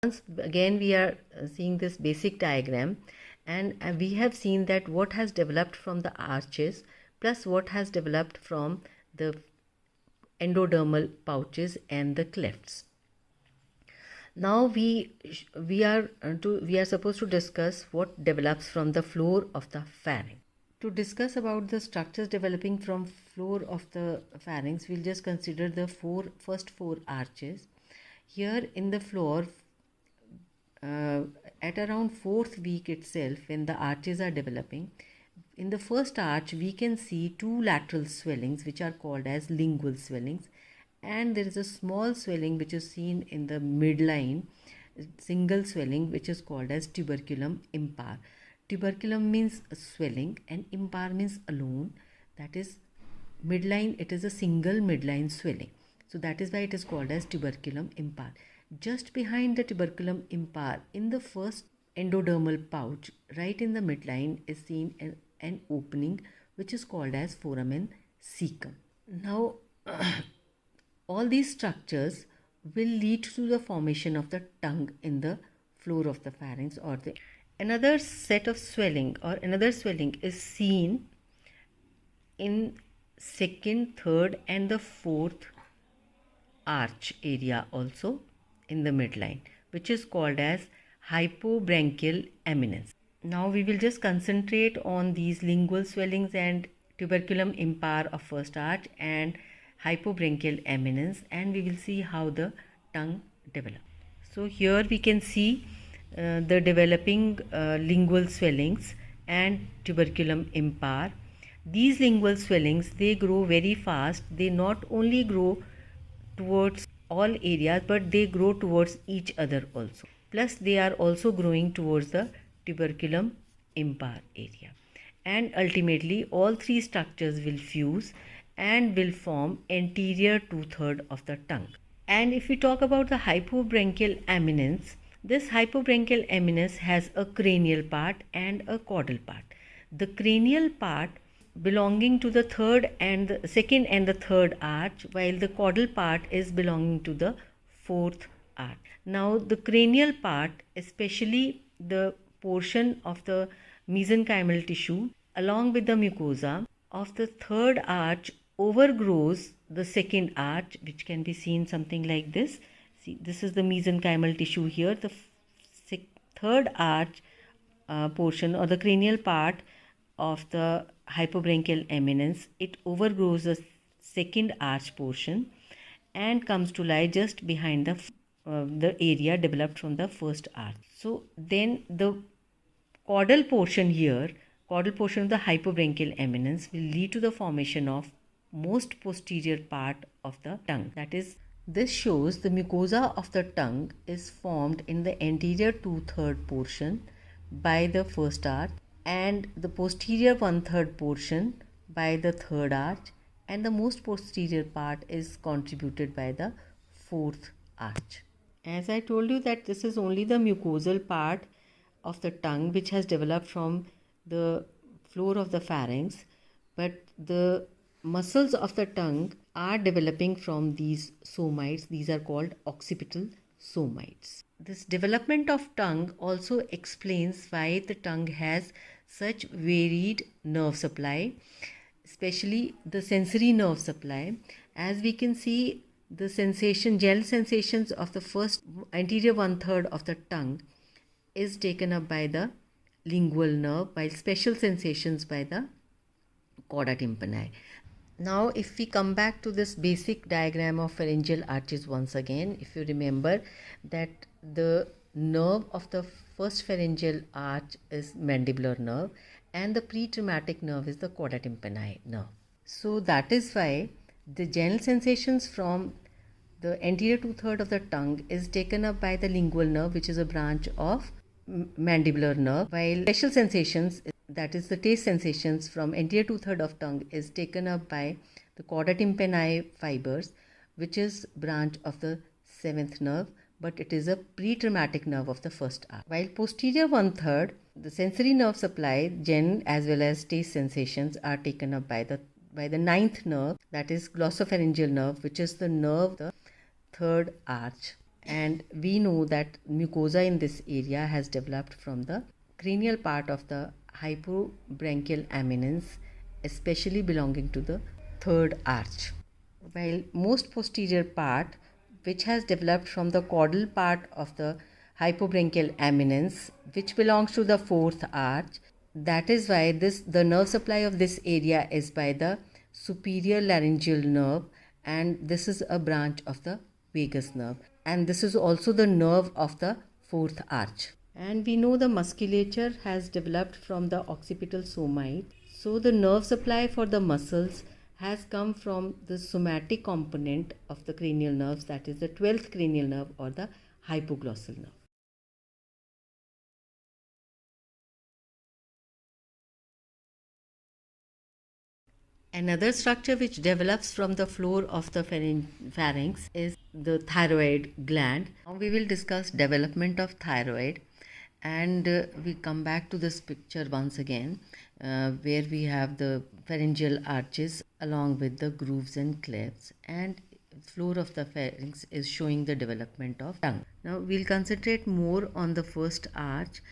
Once again we are seeing this basic diagram, and we have seen that what has developed from the arches plus what has developed from the endodermal pouches and the clefts. Now we are supposed to discuss what develops from the floor of the pharynx. To discuss about the structures developing from floor of the pharynx, we'll just consider the first four arches. Here in the floor, at around fourth week itself, when the arches are developing, in the first arch we can see two lateral swellings which are called as lingual swellings, and there is a small swelling which is seen in the midline, single swelling, which is called as tuberculum impar. Tuberculum means swelling and impar means alone. That is midline, it is a single midline swelling. So that is why it is called as tuberculum impar. Just behind the tuberculum impar, in the first endodermal pouch, right in the midline, is seen an opening which is called as foramen caecum. Now, all these structures will lead to the formation of the tongue in the floor of the pharynx, or the another set of swelling or another swelling is seen in second, third and the fourth arch area also in the midline, which is called as hypobranchial eminence. Now we will just concentrate on these lingual swellings and tuberculum impar of first arch and hypobranchial eminence, and we will see how the tongue develops. So here we can see the developing lingual swellings and tuberculum impar. These lingual swellings, they grow very fast. They not only grow towards all areas, but they grow towards each other also. Plus they are also growing towards the tuberculum impar area. And ultimately all three structures will fuse and will form anterior two-thirds of the tongue. And if we talk about the hypobranchial eminence, this hypobranchial eminence has a cranial part and a caudal part. The cranial part belonging to the second and the third arch, while the caudal part is belonging to the fourth arch. Now the cranial part, especially the portion of the mesenchymal tissue along with the mucosa of the third arch, overgrows the second arch, which can be seen something like this. See, this is the mesenchymal tissue here. The third arch portion, or the cranial part of the hypobranchial eminence, it overgrows the second arch portion and comes to lie just behind the area developed from the first arch. So then the caudal portion here, caudal portion of the hypobranchial eminence, will lead to the formation of most posterior part of the tongue. That is, this shows the mucosa of the tongue is formed in the anterior two-third portion by the first arch, and the posterior one-third portion by the third arch, and the most posterior part is contributed by the fourth arch. As I told you that this is only the mucosal part of the tongue which has developed from the floor of the pharynx, but the muscles of the tongue are developing from these somites. These are called occipital somites. This development of tongue also explains why the tongue has such varied nerve supply, especially the sensory nerve supply. As we can see, the gel sensations of the first anterior one-third of the tongue is taken up by the lingual nerve, while special sensations by the chorda tympani. Now if we come back to this basic diagram of pharyngeal arches once again, if you remember that the nerve of the first pharyngeal arch is mandibular nerve and the pretraumatic nerve is the chorda tympani nerve. So that is why the general sensations from the anterior two-thirds of the tongue is taken up by the lingual nerve, which is a branch of mandibular nerve, while special sensations, that is the taste sensations from anterior two-thirds of tongue, is taken up by the chorda tympani fibers, which is branch of the seventh nerve, but it is a pretraumatic nerve of the first arch. While posterior one-third, the sensory nerve supply, gen as well as taste sensations, are taken up by the ninth nerve, that is glossopharyngeal nerve, which is the nerve of the third arch. And we know that mucosa in this area has developed from the cranial part of the hypobranchial eminence, especially belonging to the third arch, while most posterior part, which has developed from the caudal part of the hypobranchial eminence, which belongs to the fourth arch. That is why the nerve supply of this area is by the superior laryngeal nerve, and this is a branch of the vagus nerve, and this is also the nerve of the fourth arch. And we know the musculature has developed from the occipital somite. So the nerve supply for the muscles has come from the somatic component of the cranial nerves, that is the 12th cranial nerve or the hypoglossal nerve. Another structure which develops from the floor of the pharynx is the thyroid gland. Now we will discuss development of thyroid, and we come back to this picture once again, where we have the pharyngeal arches along with the grooves and clefts, and floor of the pharynx is showing the development of tongue. Now we'll concentrate more on the first arch.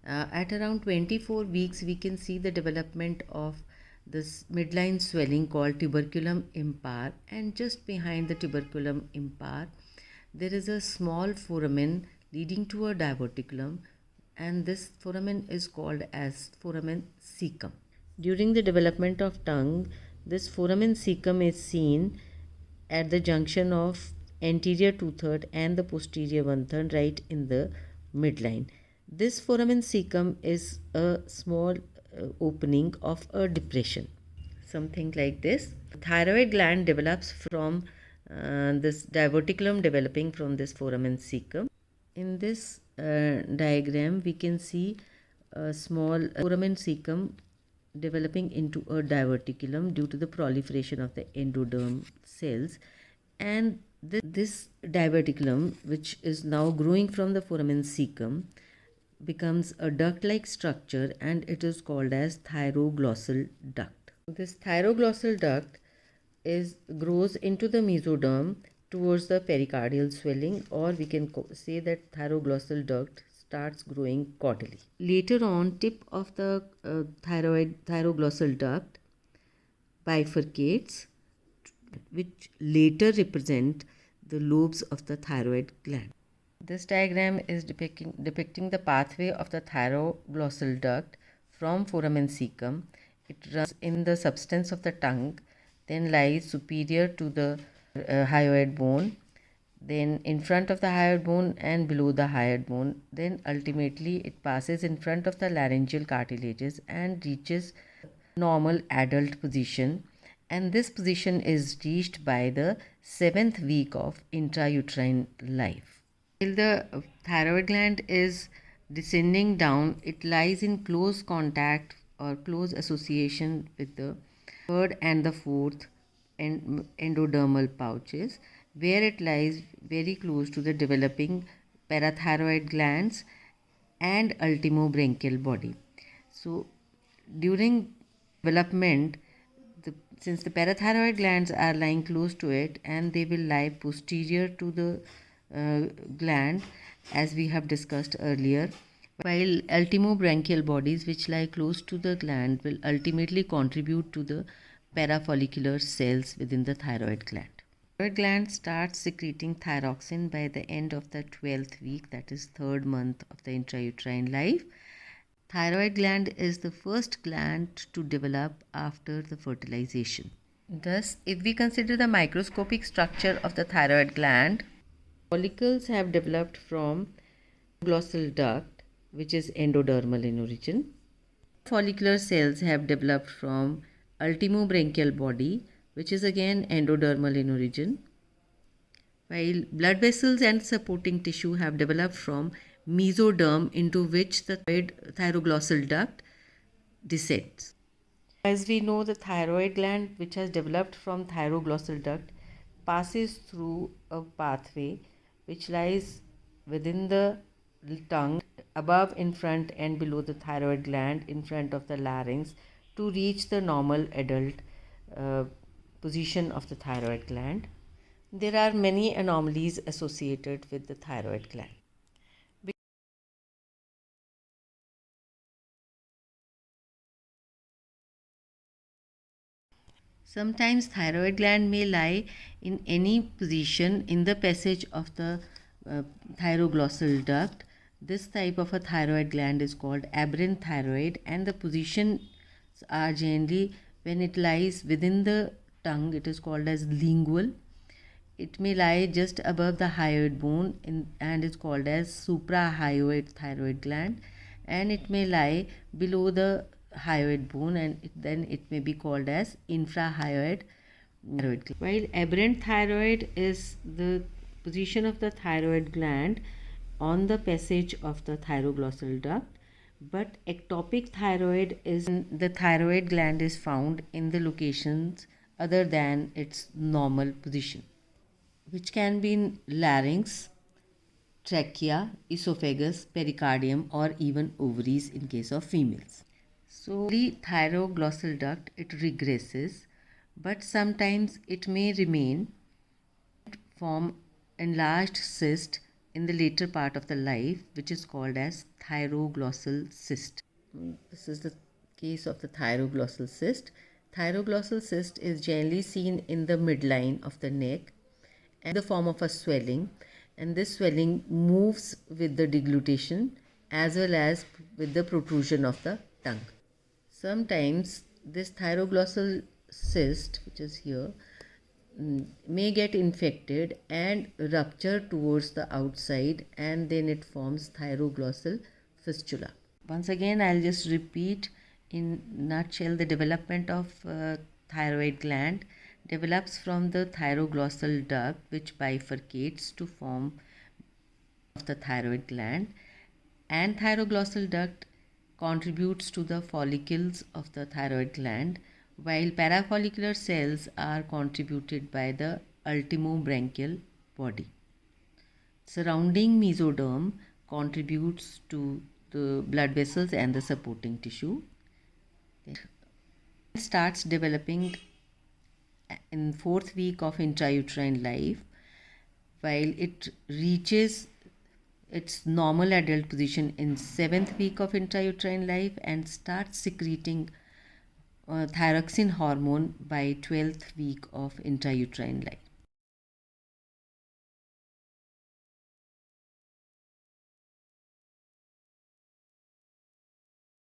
At around 24 weeks we can see the development of this midline swelling called tuberculum impar, and just behind the tuberculum impar there is a small foramen leading to a diverticulum, and this foramen is called as foramen cecum. During the development of tongue, this foramen cecum is seen at the junction of anterior 2/3 and the posterior 1/3 right in the midline. This foramen cecum is a small opening of a depression, something like this. Thyroid gland develops from this diverticulum developing from this foramen cecum. In this diagram we can see a small foramen cecum developing into a diverticulum due to the proliferation of the endoderm cells, and this diverticulum, which is now growing from the foramen cecum, becomes a duct-like structure, and it is called as thyroglossal duct. This thyroglossal duct grows into the mesoderm towards the pericardial swelling, or we can say that thyroglossal duct starts growing caudally. Later on, tip of the thyroglossal duct bifurcates, which later represent the lobes of the thyroid gland. This diagram is depicting the pathway of the thyroglossal duct from foramen cecum. It runs in the substance of the tongue, then lies superior to the hyoid bone, then in front of the hyoid bone and below the hyoid bone. Then ultimately it passes in front of the laryngeal cartilages and reaches normal adult position, and this position is reached by the 7th week of intrauterine life. While the thyroid gland is descending down, it lies in close contact or close association with the third and the fourth endodermal pouches, where it lies very close to the developing parathyroid glands and ultimobranchial body. So during development, since the parathyroid glands are lying close to it, and they will lie posterior to the gland, as we have discussed earlier, while ultimobranchial bodies which lie close to the gland will ultimately contribute to the parafollicular cells within the thyroid gland. Thyroid gland starts secreting thyroxine by the end of the 12th week, that is 3rd month of the intrauterine life. Thyroid gland is the first gland to develop after the fertilization. Thus, if we consider the microscopic structure of the thyroid gland, follicles have developed from glossal duct, which is endodermal in origin. Follicular cells have developed from ultimobranchial body, which is again endodermal in origin, while blood vessels and supporting tissue have developed from mesoderm, into which the thyroglossal duct descends. As we know, the thyroid gland, which has developed from thyroglossal duct, passes through a pathway which lies within the tongue, above, in front and below the thyroid gland, in front of the larynx, to reach the normal adult position of the thyroid gland. There are many anomalies associated with the thyroid gland. Sometimes thyroid gland may lie in any position in the passage of the thyroglossal duct. This type of a thyroid gland is called aberrant thyroid, and the positions are generally when it lies within the tongue, it is called as lingual. It may lie just above the hyoid bone and is called as suprahyoid thyroid gland, and it may lie below the hyoid bone, and then it may be called as infrahyoid thyroid gland. While aberrant thyroid is the position of the thyroid gland on the passage of the thyroglossal duct, but ectopic thyroid is the thyroid gland is found in the locations other than its normal position, which can be in larynx, trachea, esophagus, pericardium, or even ovaries in case of females. So, the thyroglossal duct it regresses, but sometimes it may remain, form enlarged cyst in the later part of the life, which is called as thyroglossal cyst. This is the case of the thyroglossal cyst. Thyroglossal cyst is generally seen in the midline of the neck and the form of a swelling, and this swelling moves with the deglutition as well as with the protrusion of the tongue. Sometimes this thyroglossal cyst, which is here, may get infected and rupture towards the outside, and then it forms thyroglossal fistula. Once again, I'll just repeat in nutshell. The development of thyroid gland develops from the thyroglossal duct, which bifurcates to form of the thyroid gland, and thyroglossal duct contributes to the follicles of the thyroid gland, while parafollicular cells are contributed by the ultimobranchial body. Surrounding mesoderm contributes to the blood vessels and the supporting tissue. It starts developing in 4th week of intrauterine life, while it reaches its normal adult position in 7th week of intrauterine life and starts secreting thyroxine hormone by 12th week of intrauterine life.